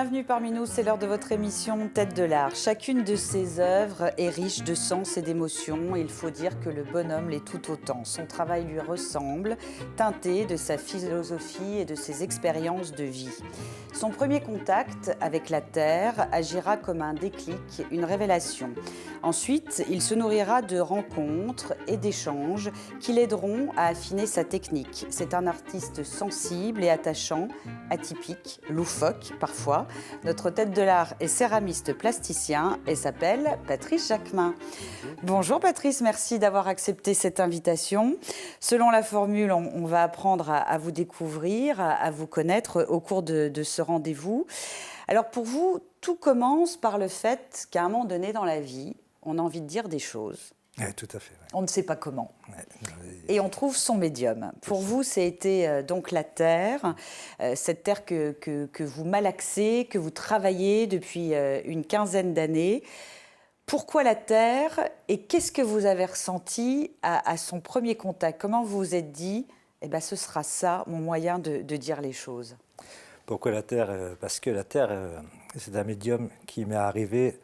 bienvenue parmi nous, c'est l'heure de votre émission Tête de l'Art. Chacune de ses œuvres est riche de sens et d'émotions. Il faut dire que le bonhomme l'est tout autant. Son travail lui ressemble, teinté de sa philosophie et de ses expériences de vie. Son premier contact avec la terre agira comme un déclic, une révélation. Ensuite, il se nourrira de rencontres et d'échanges qui l'aideront à affiner sa technique. C'est un artiste sensible et attachant, atypique, loufoque parfois. Notre tête de l'art est céramiste plasticien et s'appelle Patrice Jacquemin. Bonjour Patrice, merci d'avoir accepté cette invitation. Selon la formule, on va apprendre à vous découvrir, à vous connaître au cours de ce rendez-vous. Alors pour vous, tout commence par le fait qu'à un moment donné dans la vie, on a envie de dire des choses. Oui, tout à fait. Ouais. On ne sait pas comment. Ouais. Et on trouve son médium. Pour vous, ça a été donc la terre, cette terre que vous malaxez, que vous travaillez depuis une quinzaine d'années. Pourquoi la terre et qu'est-ce que vous avez ressenti à son premier contact? Comment vous vous êtes dit, eh ben, ce sera ça, mon moyen de dire les choses? Pourquoi la terre? Parce que la terre, c'est un médium qui m'est arrivé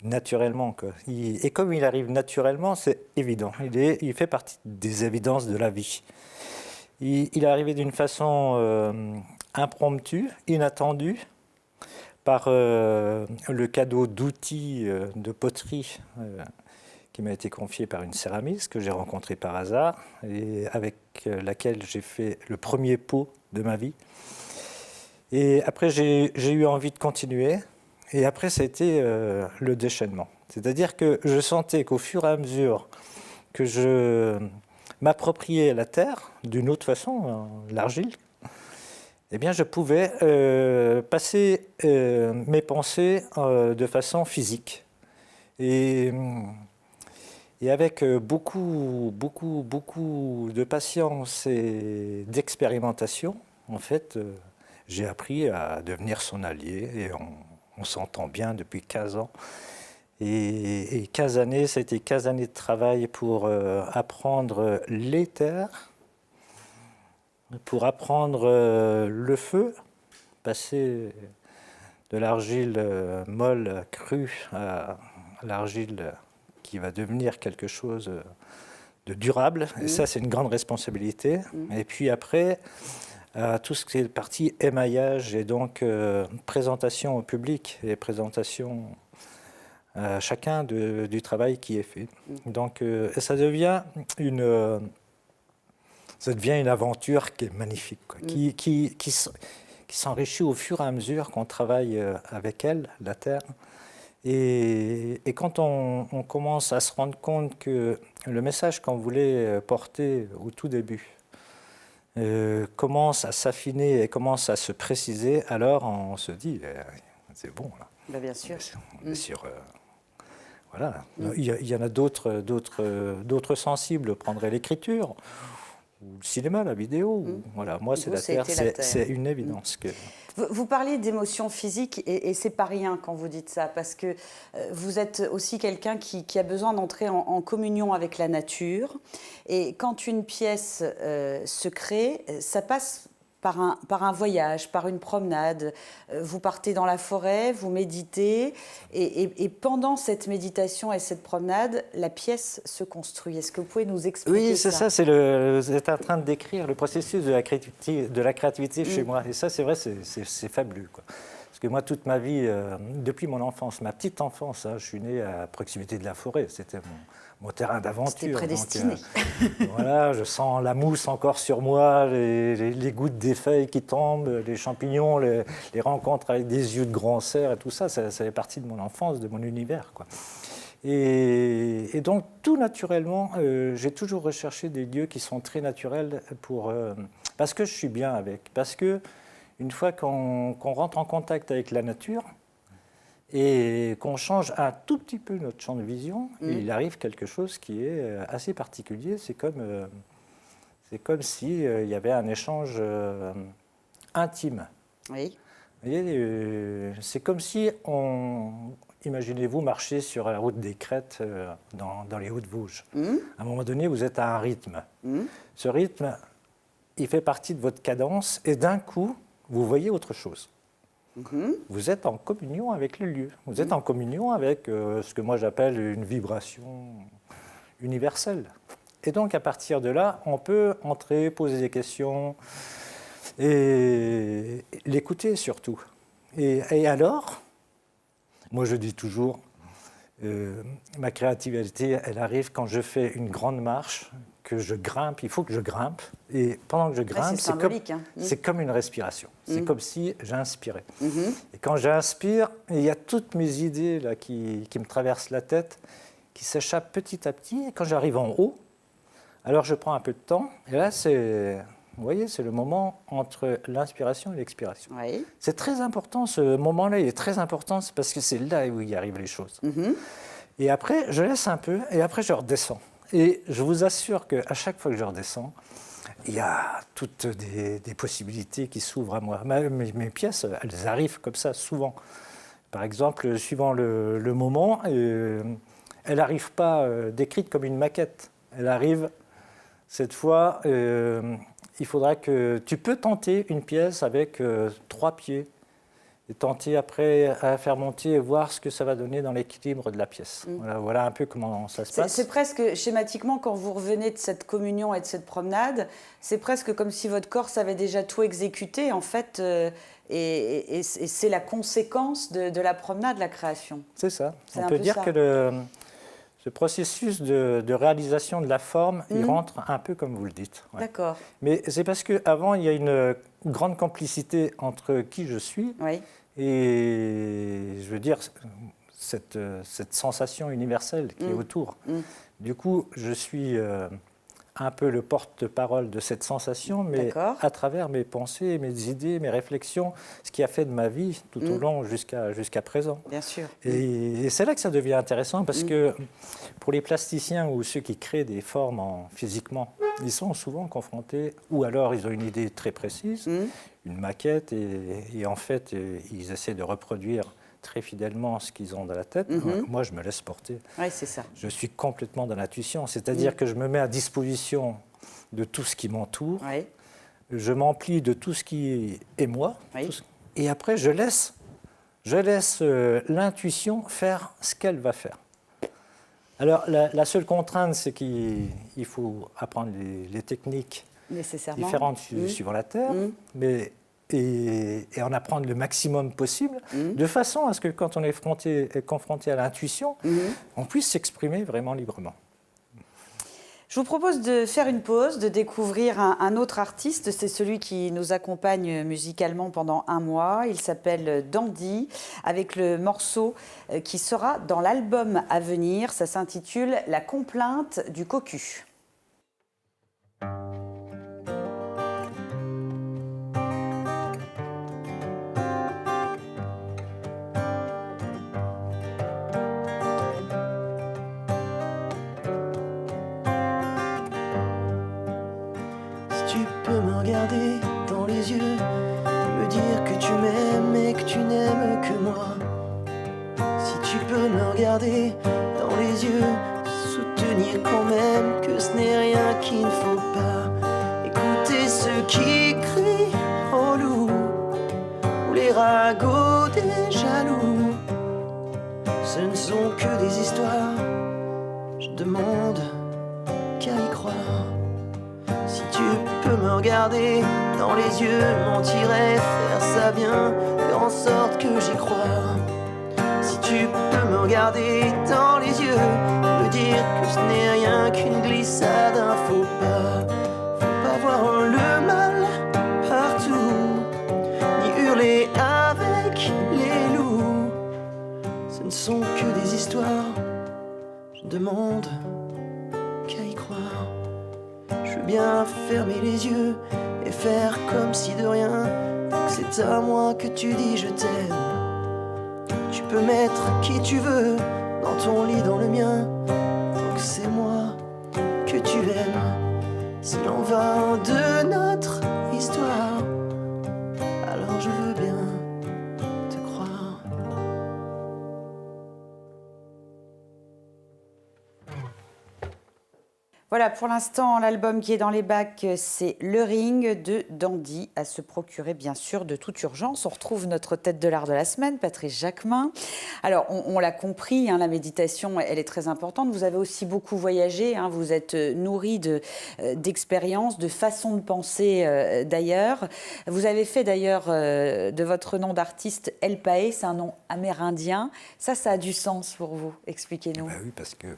naturellement, quoi. Et comme il arrive naturellement, c'est évident. Il fait partie des évidences de la vie. Il est arrivé d'une façon impromptue, inattendue, par le cadeau d'outils de poterie qui m'a été confié par une céramiste que j'ai rencontrée par hasard et avec laquelle j'ai fait le premier pot de ma vie. Et après, j'ai eu envie de continuer. Et après, ça a été le déchaînement. C'est-à-dire que je sentais qu'au fur et à mesure que je m'appropriais la terre, d'une autre façon, l'argile, eh bien, je pouvais passer mes pensées de façon physique. Et avec beaucoup de patience et d'expérimentation, en fait, j'ai appris à devenir son allié et on s'entend bien depuis 15 ans. Et 15 années, ça a été 15 années de travail pour apprendre les terres, pour apprendre le feu, passer de l'argile molle, crue, à l'argile qui va devenir quelque chose de durable. Et ça, c'est une grande responsabilité. Et puis après, tout ce qui est partie émaillage et donc présentation au public et présentation à chacun du travail qui est fait. Donc ça devient une aventure qui est magnifique, quoi, qui s'enrichit au fur et à mesure qu'on travaille avec elle, la terre. Et quand on commence à se rendre compte que le message qu'on voulait porter au tout début commence à s'affiner et commence à se préciser, alors on se dit, c'est bon là. Ben bien sûr. On est sur, voilà. Il y en a d'autres sensibles, prendraient l'écriture, ou le cinéma, la vidéo. Voilà. Moi, c'est la terre, c'est une évidence. Que... Vous parliez d'émotions physiques et c'est pas rien quand vous dites ça, parce que vous êtes aussi quelqu'un qui a besoin d'entrer en communion avec la nature. Et quand une pièce se crée, ça passe par un voyage, par une promenade. Vous partez dans la forêt, vous méditez, et pendant cette méditation et cette promenade, la pièce se construit. Est-ce que vous pouvez nous expliquer ça? Oui, c'est ça. Vous êtes en train de décrire le processus de la créativité chez moi. Et ça, c'est vrai, c'est fabuleux, quoi. Parce que moi, toute ma vie, depuis mon enfance, ma petite enfance, je suis né à proximité de la forêt. C'était mon terrain d'aventure. C'était prédestiné. Donc, voilà, je sens la mousse encore sur moi, les gouttes des feuilles qui tombent, les champignons, les rencontres avec des yeux de grand cerf et tout ça, ça fait partie de mon enfance, de mon univers, quoi. Et donc, tout naturellement, j'ai toujours recherché des lieux qui sont très naturels parce que je suis bien avec. Parce que une fois qu'on rentre en contact avec la nature et qu'on change un tout petit peu notre champ de vision, il arrive quelque chose qui est assez particulier. C'est comme s'il y avait un échange intime. Oui. Vous voyez, c'est comme si imaginez-vous marcher sur la route des Crêtes dans les Hauts-de-Vosges. À un moment donné, vous êtes à un rythme. Ce rythme, il fait partie de votre cadence et d'un coup, vous voyez autre chose. Vous êtes en communion avec le lieu. Vous êtes en communion avec ce que moi j'appelle une vibration universelle. Et donc à partir de là, on peut entrer, poser des questions et l'écouter surtout. Et alors, moi je dis toujours, ma créativité, elle arrive quand je fais une grande marche, que je grimpe, il faut que je grimpe. Et pendant que je grimpe, c'est comme une respiration. C'est comme si j'inspirais. Et quand j'inspire, il y a toutes mes idées là, qui me traversent la tête, qui s'échappent petit à petit. Et quand j'arrive en haut, alors je prends un peu de temps. Et là, vous voyez, c'est le moment entre l'inspiration et l'expiration. Oui. C'est très important, ce moment-là, il est très important, c'est parce que c'est là où il arrive les choses. Et après, je laisse un peu, et après, je redescends. Et je vous assure qu'à chaque fois que je redescends, il y a toutes des possibilités qui s'ouvrent à moi. Mes pièces, elles arrivent comme ça, souvent. Par exemple, suivant le moment, elle n'arrive pas décrite comme une maquette. Elle arrive, cette fois, il faudra que... Tu peux tenter une pièce avec 3 pieds et tenter après à faire monter et voir ce que ça va donner dans l'équilibre de la pièce. Voilà un peu comment ça se passe. C'est presque schématiquement, quand vous revenez de cette communion et de cette promenade, c'est presque comme si votre corps savait déjà tout exécuter, en fait, et c'est la conséquence de la promenade, la création. C'est ça. On peut dire que ce processus de réalisation de la forme, il rentre un peu comme vous le dites. Ouais. D'accord. Mais c'est parce qu'avant, il y a une grande complicité entre qui je suis et, je veux dire, cette sensation universelle qui est autour. Du coup, je suis un peu le porte-parole de cette sensation, mais à travers mes pensées, mes idées, mes réflexions, ce qui a fait de ma vie tout au long jusqu'à présent. Bien sûr. Et c'est là que ça devient intéressant parce que pour les plasticiens ou ceux qui créent des formes physiquement, ils sont souvent confrontés, ou alors ils ont une idée très précise, une maquette, et en fait, ils essaient de reproduire très fidèlement ce qu'ils ont dans la tête. Moi, je me laisse porter. Oui, c'est ça. Je suis complètement dans l'intuition, c'est-à-dire que je me mets à disposition de tout ce qui m'entoure, je m'emplis de tout ce qui est moi, et après, je laisse l'intuition faire ce qu'elle va faire. Alors, la seule contrainte, c'est qu'il faut apprendre les techniques différentes suivant la Terre, et en apprendre le maximum possible, de façon à ce que quand on est confronté à l'intuition, on puisse s'exprimer vraiment librement. Je vous propose de faire une pause, de découvrir un autre artiste. C'est celui qui nous accompagne musicalement pendant 1 mois. Il s'appelle Dandy, avec le morceau qui sera dans l'album à venir. Ça s'intitule « La complainte du cocu ». Regarder dans les yeux, me dire que tu m'aimes et que tu n'aimes que moi. Si tu peux me regarder dans les yeux, soutenir quand même que ce n'est rien qu'il ne faut pas. Écouter ceux qui crient au loup, ou les ragots des jaloux. Ce ne sont que des histoires, je demande qu'à y croire. Si tu peux me regarder dans les yeux, mentirais, faire ça bien, faire en sorte que j'y croie. Si tu peux me regarder dans les yeux, me dire que ce n'est rien qu'une glissade, un faux pas. Faut pas voir le mal partout, ni hurler avec les loups. Ce ne sont que des histoires, je demande qu'à y croire. Je veux bien fermer les yeux et faire comme si de rien. Tant que c'est à moi que tu dis je t'aime. Tu peux mettre qui tu veux dans ton lit, dans le mien. Tant que c'est moi que tu aimes. S'il en va de notre histoire, alors je veux bien te croire. Voilà, pour l'instant, l'album qui est dans les bacs, c'est Le Ring de Dandy, à se procurer bien sûr de toute urgence. On retrouve notre tête de l'art de la semaine, Patrice Jacquemin. Alors, on l'a compris, hein, la méditation, elle est très importante. Vous avez aussi beaucoup voyagé, hein, vous êtes nourri d'expériences, de façons de penser d'ailleurs. Vous avez fait d'ailleurs de votre nom d'artiste El Pae, c'est un nom amérindien. Ça a du sens pour vous, expliquez-nous. Ben oui, parce que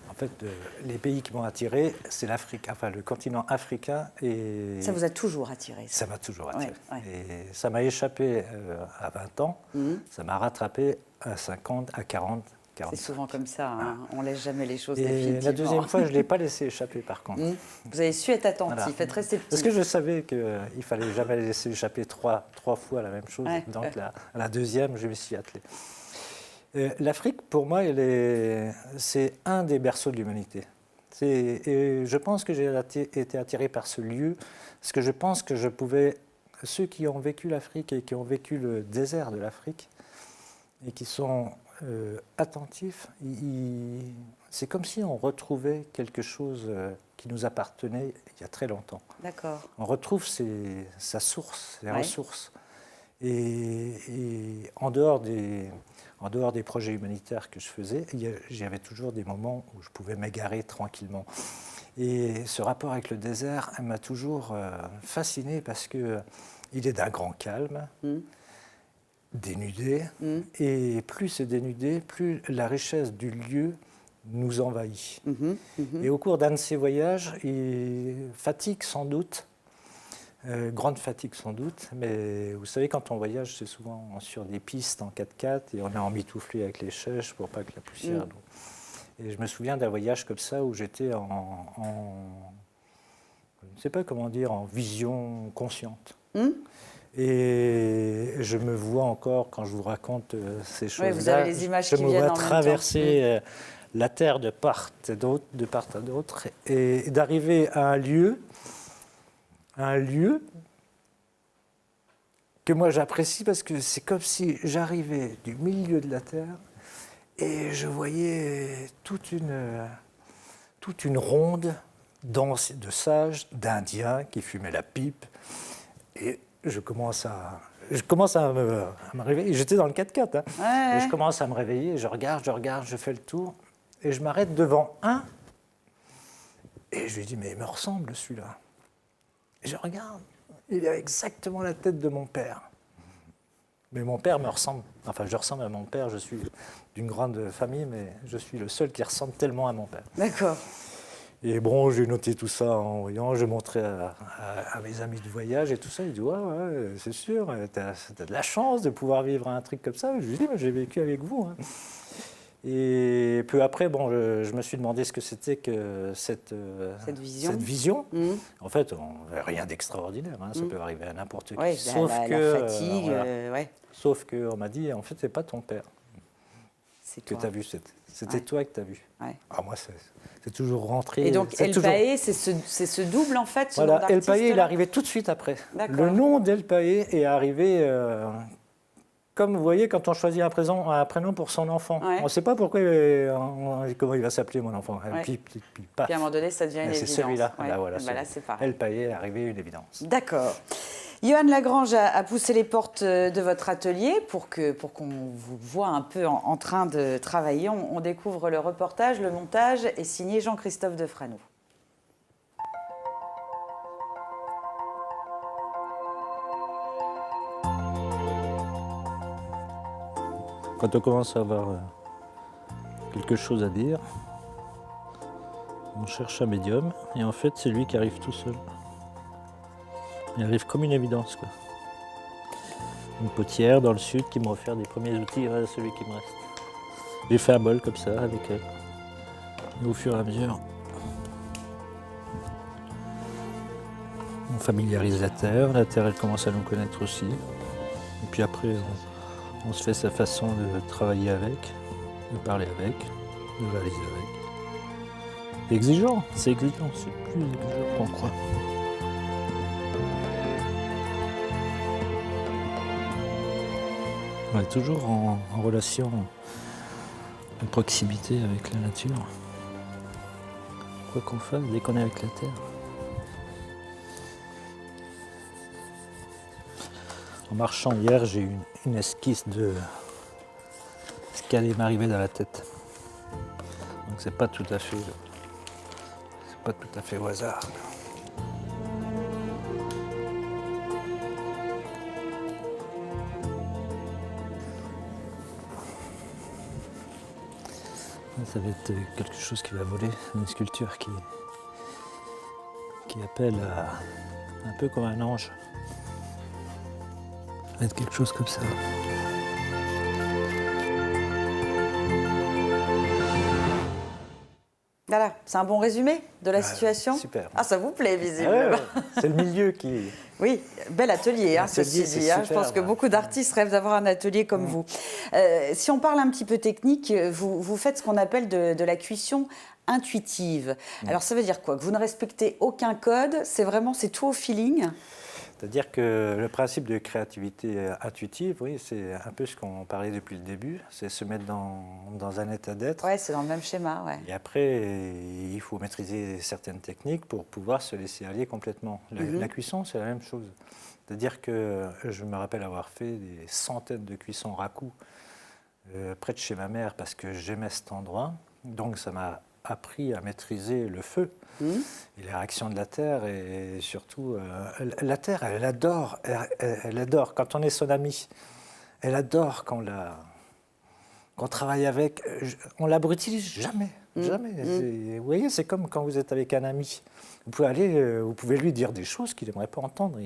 en fait, les pays qui m'ont attiré, c'est l'Afrique, enfin le continent africain. Et ça vous a toujours attiré? Ça m'a toujours attiré. Ouais. Et ça m'a échappé à 20 ans, ça m'a rattrapé à 50, à 40, 45. C'est souvent comme ça, hein. On ne laisse jamais les choses et définitivement. La deuxième fois, je ne l'ai pas laissé échapper par contre. Vous avez su être attentif, Voilà. être réceptif. Parce que je savais qu'il ne fallait jamais laisser échapper trois fois la même chose. Ouais. Donc à la deuxième, je me suis attelé. L'Afrique, pour moi, c'est un des berceaux de l'humanité. Et je pense que j'ai été attiré par ce lieu, parce que je pense que je pouvais, ceux qui ont vécu l'Afrique et qui ont vécu le désert de l'Afrique, et qui sont attentifs, c'est comme si on retrouvait quelque chose qui nous appartenait il y a très longtemps. D'accord. On retrouve sa source, ses ressources. Et en dehors des projets humanitaires que je faisais, j'avais toujours des moments où je pouvais m'égarer tranquillement. Et ce rapport avec le désert m'a toujours fasciné parce qu'il est d'un grand calme, dénudé. Et plus c'est dénudé, plus la richesse du lieu nous envahit. Et au cours d'un de ces voyages, fatigue sans doute, grande fatigue sans doute, mais vous savez, quand on voyage, c'est souvent sur des pistes en 4x4 et on est emmitouflé avec les chèches pour pas que la poussière... Et je me souviens d'un voyage comme ça où j'étais je ne sais pas comment dire, en vision consciente. Et je me vois encore, quand je vous raconte ces choses-là, vous avez les images qui viennent en même temps. Je me vois traverser la terre de part à d'autre, et d'arriver à un lieu que moi j'apprécie parce que c'est comme si j'arrivais du milieu de la terre et je voyais toute une ronde de sages, d'Indiens qui fumaient la pipe. Et je commence à me réveiller. J'étais dans le 4x4. Et je commence à me réveiller, je regarde, je fais le tour et je m'arrête devant un. Et je lui dis, mais il me ressemble celui-là. Et je regarde, il a exactement la tête de mon père. Mais mon père me ressemble, enfin je ressemble à mon père, je suis d'une grande famille, mais je suis le seul qui ressemble tellement à mon père. D'accord. Et bon, j'ai noté tout ça en voyant, je montrais à mes amis de voyage et tout ça, ils disent ouais, c'est sûr, t'as de la chance de pouvoir vivre un truc comme ça. Je lui dis, mais j'ai vécu avec vous. Hein. Et peu après, bon, je me suis demandé ce que c'était que cette vision. En fait, rien d'extraordinaire, hein, ça peut arriver à n'importe qui. Ouais, sauf la fatigue, Sauf qu'on m'a dit, en fait, c'est pas ton père que tu as vu, c'était toi que tu as vu. Ouais. Ah, moi, c'est toujours rentré. Et donc, El Pae, c'est ce double, en fait, ce nom voilà, El d'artiste, Pae, il est arrivé tout de suite après. Le nom d'El Pae est arrivé... Comme vous voyez, quand on choisit un prénom pour son enfant, on ne sait pas pourquoi, comment il va s'appeler mon enfant. Puis, paf. Puis à un moment donné, ça devient une évidence. C'est celui-là. Ouais. Là, voilà, là, c'est pareil. El Pae est arrivé une évidence. D'accord. Johan Lagrange a poussé les portes de votre atelier pour qu'on vous voit un peu en train de travailler. On découvre le reportage, le montage est signé Jean-Christophe Defrano. Quand on commence à avoir quelque chose à dire, on cherche un médium et en fait c'est lui qui arrive tout seul. Il arrive comme une évidence, quoi. Une potière dans le sud qui me refait des premiers outils, voilà celui qui me reste. J'ai fait un bol comme ça avec elle. Et au fur et à mesure, on familiarise la terre elle commence à nous connaître aussi. Et puis après, on se fait sa façon de travailler avec, de parler avec, de réaliser avec. C'est exigeant, c'est plus exigeant qu'on croit. On est toujours en relation de proximité avec la nature. quoi qu'on fasse dès qu'on est avec la terre. En marchant hier, j'ai eu une esquisse de ce qui allait m'arriver dans la tête. Donc c'est pas tout à fait au hasard. Ça va être quelque chose qui va voler, une sculpture qui appelle un peu comme un ange. Ça va être quelque chose comme ça. Voilà, c'est un bon résumé de la situation. Super. Ah, ça vous plaît, visiblement. C'est le milieu qui... Oui, bel atelier, ceci L'atelier, c'est dit. Je pense superbe. que beaucoup d'artistes rêvent d'avoir un atelier comme vous. Si on parle un petit peu technique, vous faites ce qu'on appelle de la cuisson intuitive. Alors ça veut dire quoi? Que vous ne respectez aucun code, c'est tout au feeling? C'est-à-dire que le principe de créativité intuitive, oui, c'est un peu ce qu'on parlait depuis le début, c'est se mettre dans un état d'être. Ouais, c'est dans le même schéma, ouais. Et après, il faut maîtriser certaines techniques pour pouvoir se laisser aller complètement. La cuisson, c'est la même chose. C'est-à-dire que je me rappelle avoir fait des centaines de cuissons raku près de chez ma mère parce que j'aimais cet endroit. Donc ça m'a appris à maîtriser le feu et les réactions de la terre. Et surtout, la terre, elle adore quand on est son ami. Elle adore quand on travaille avec. On la brutalise jamais. Jamais. Vous voyez, c'est comme quand vous êtes avec un ami. Vous pouvez lui dire des choses qu'il n'aimerait pas entendre.